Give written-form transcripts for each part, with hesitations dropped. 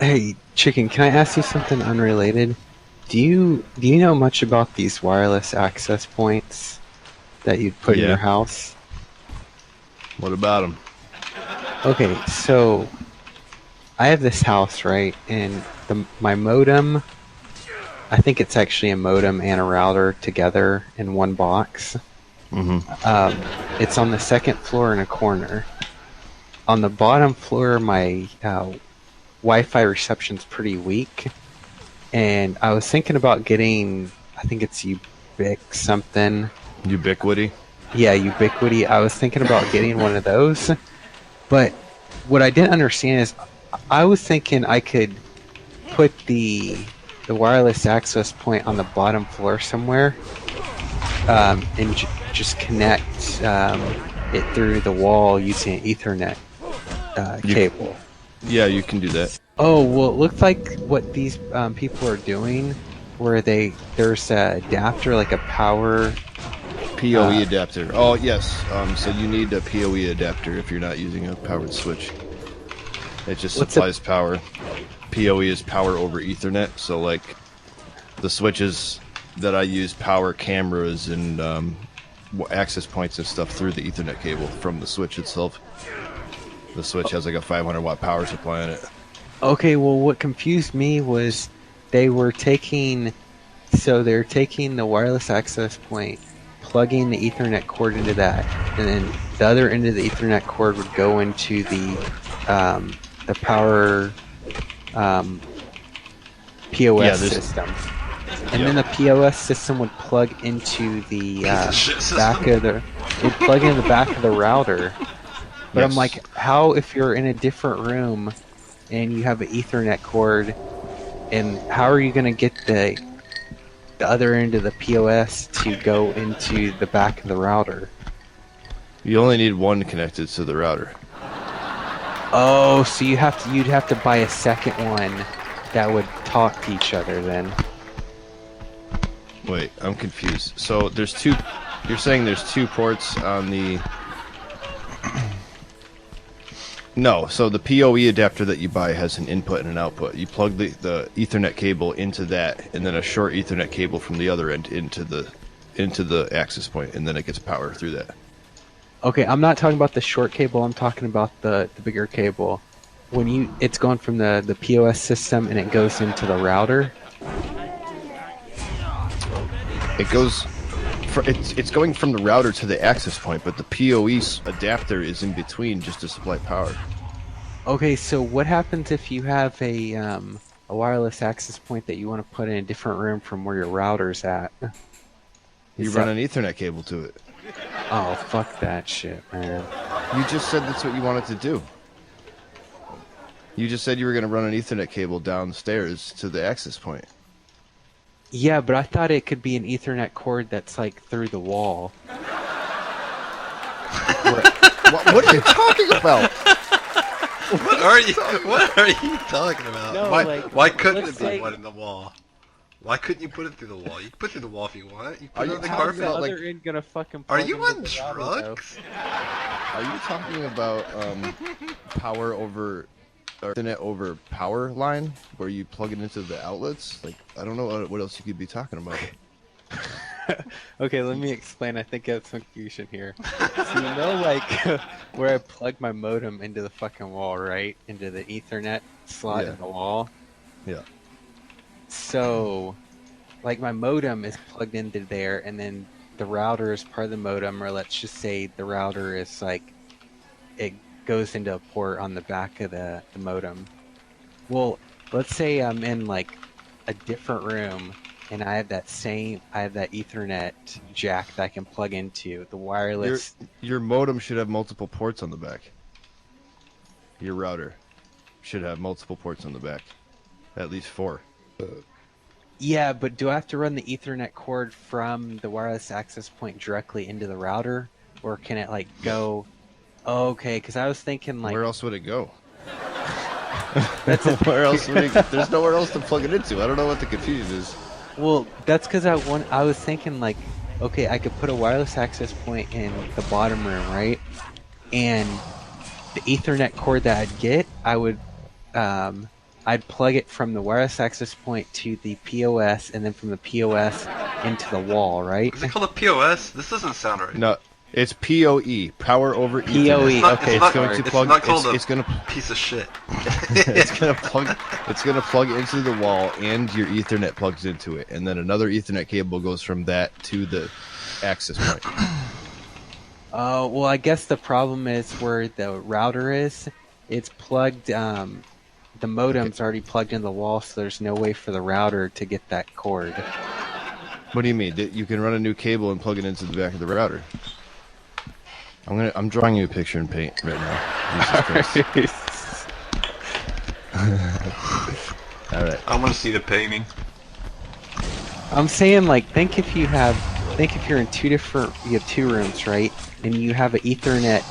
Hey, Chicken, can I ask you something unrelated? Do you know much about these wireless access points that you'd put in your Yeah. house? What about them? Okay, so I have this house, right? And my modem, I think it's actually a modem and a router together in one box. Mm-hmm. It's on the second floor in a corner. On the bottom floor, my Wi-Fi reception's pretty weak, and I was thinking about getting, I think it's Ubiq something. Ubiquity. Yeah, Ubiquity. I was thinking about getting one of those, but what I didn't understand is I was thinking I could put the wireless access point on the bottom floor somewhere, and just connect it through the wall using an Ethernet You, cable. yeah, you can do that. Oh well, it looked like what these people are doing, where there's a adapter like a power. PoE Uh, adapter. Oh, yes. So you need a PoE adapter if you're not using a powered switch. It just what's a supplies power. PoE is power over Ethernet. So, like, the switches that I use power cameras and access points and stuff through the Ethernet cable from the switch itself. The switch has like a 500-watt power supply on it. Okay, well, what confused me was they were taking, they're taking the wireless access point, plugging the Ethernet cord into that, and then the other end of the Ethernet cord would go into the power um, Yeah, POS there's. system, and Yep. then the POS system would plug into the Piece of shit back system. of the, it'd plug into the back of the router. But I'm Yes. like, how if you're in a different room and you have an Ethernet cord, and how are you going to get the other end of the POS to go into the back of the router? You only need one connected to the router. Oh, so you'd have to buy a second one that would talk to each other then. Wait, I'm confused. So there's two. You're saying there's two ports on the. No, so the PoE adapter that you buy has an input and an output. You plug the Ethernet cable into that, and then a short Ethernet cable from the other end into the access point, and then it gets power through that. Okay, I'm not talking about the short cable. I'm talking about the bigger cable. It's going from the POS system and it goes into the router. It goes. It's going from the router to the access point, but the PoE adapter is in between just to supply power. Okay, so what happens if you have a wireless access point that you want to put in a different room from where your router's at? You Is run that an Ethernet cable to it. Oh, fuck that shit, man. You just said that's what you wanted to do. You just said you were going to run an Ethernet cable downstairs to the access point. Yeah, but I thought it could be an Ethernet cord that's like through the wall. What are you talking about? What are you talking about? No, why like, why couldn't let's it be say- one in the wall? Why couldn't you put it through the wall? You can put it through the wall if you want. You Are put it you on the talking carpet. about, like- other end gonna fucking Are plug you into on the router, though? drugs? Are you talking about power over or Ethernet over power line where you plug it into the outlets? Like, I don't know what else you could be talking about. Okay, let me explain. I think I have some confusion here. So you know, like where I plug my modem into the fucking wall, right? Into the Ethernet slot Yeah. in the wall. Yeah. So, like my modem is plugged into there, and then the router is part of the modem, or let's just say the router is like it goes into a port on the back of the modem. Well, let's say I'm in like a different room and I have that Ethernet jack that I can plug into the Your wireless. your modem should have multiple ports on the back. Your router should have multiple ports on the back. At least 4. Yeah, but do I have to run the Ethernet cord from the wireless access point directly into the router, or can it like go? Oh, okay, because I was thinking like Where else would it go? that's a, Where else would it, there's nowhere else to plug it into. I don't know what the confusion is. well, that's because I was thinking like, okay, I could put a wireless access point in the bottom room, right? And the Ethernet cord that I'd get, I would I'd plug it from the wireless access point to the POS, and then from the POS into the wall, right? Is it called a POS? This doesn't sound right. No, it's PoE, power over PoE, Ethernet. okay, It's it's going sorry. to It's plug. not called It's going to. a piece of shit. It's gonna plug. It's gonna plug into the wall, and your Ethernet plugs into it, and then another Ethernet cable goes from that to the access point. Well, I guess the problem is where the router is. It's plugged. The modem's already plugged in the wall, so there's no way for the router to get that cord. What do you mean? You can run a new cable and plug it into the back of the router. I'm drawing you a picture in Paint right now. Jesus Christ. All right. I want to see the painting. I'm saying, like, think if you're in you have two rooms, right? And you have an Ethernet,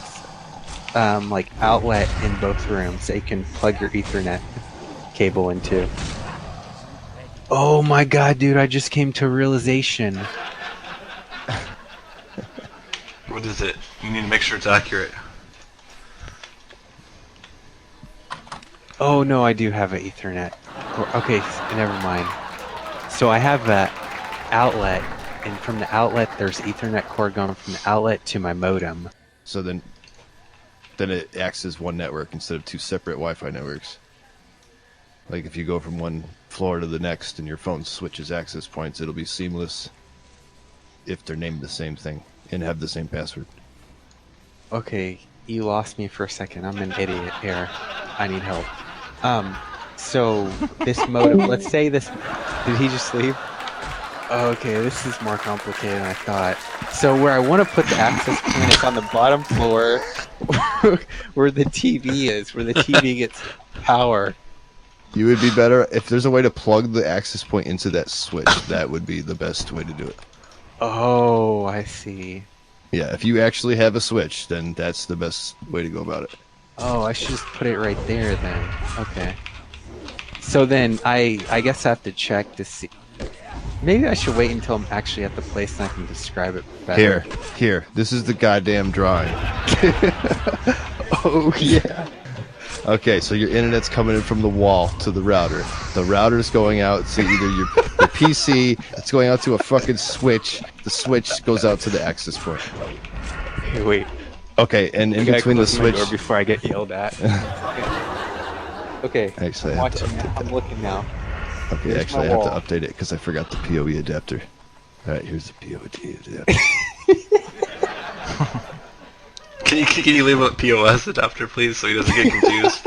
like, outlet in both rooms that you can plug your Ethernet cable into. Oh my god, dude, I just came to a realization. What is it? You need to make sure it's accurate. Oh no, I do have an Ethernet. Okay, never mind. So I have that outlet, and from the outlet there's Ethernet cord going from the outlet to my modem. So then it acts as one network instead of two separate Wi-Fi networks. Like if you go from one floor to the next and your phone switches access points, it'll be seamless if they're named the same thing and have the same password. Okay, you lost me for a second. I'm an idiot here. I need help. So this modem, let's say this, did he just leave? Okay, this is more complicated than I thought. So where I want to put the access point is on the bottom floor where the TV is, where the TV gets power. You would be better if there's a way to plug the access point into that switch. That would be the best way to do it. Oh, I see. Yeah, if you actually have a switch, then that's the best way to go about it. Oh, I should just put it right there then. Okay. So then I guess I have to check to see. Maybe I should wait until I'm actually at the place and I can describe it better. Here. This is the goddamn drawing. Oh, yeah. Okay, so your internet's coming in from the wall to the router. The router's going out to either your PC, it's going out to a fucking switch. The switch goes out to the access point. Hey, wait. Okay, and in I gotta between the close my switch... door before I get yelled at. Okay. Actually, I'm watching now. I'm looking now. Okay, Here's actually, I my have to wall. update it because I forgot the PoE adapter. Alright, here's the PoE adapter. Can you leave a POS adapter, please, so he doesn't get confused?